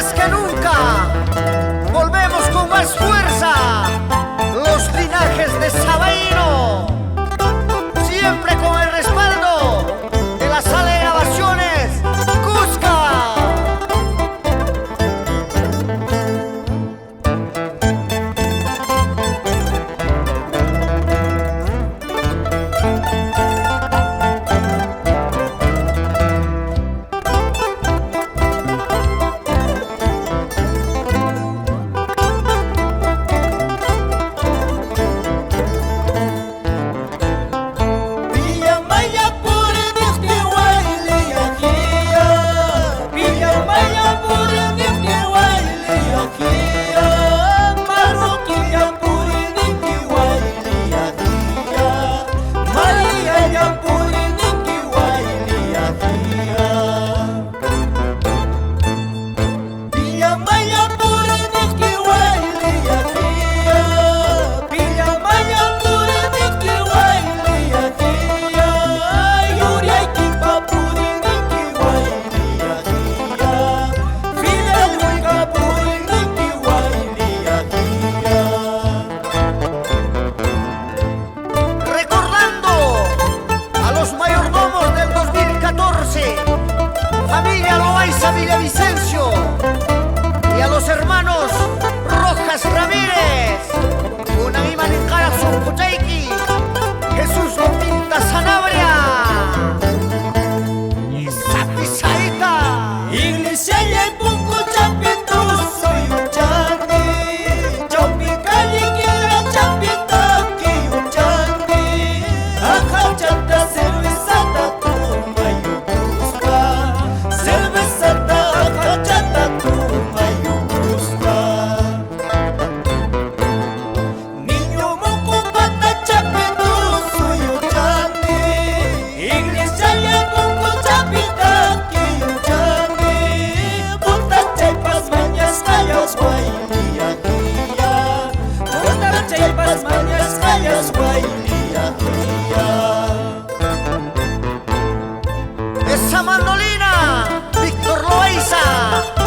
más que nunca volvemos con más fuerza, los linajes de Sabaino, siempre con el respaldo de la sala de grabaciones Cusca. Familia Loaiza Villavicencio y a los hermanos Rojas Ramírez, una misma cara Suncuchaiqui, Jesús lo pinta Sanabria y Sapizaita. Iglesia y el punco chapiento soy un chandi, chopicali quiera chapita que un chandi, ajá chata cervezata toma y busca, cervezata ajá chata toma y busca. Niño moco pata chapiento soy un chandi, iglesia y el punco chapita que un chandi, puta chaipas mañas callas guaylia guía, puta chaipas mañas callas guaylia guía. Esa mandolina, Víctor Loaiza.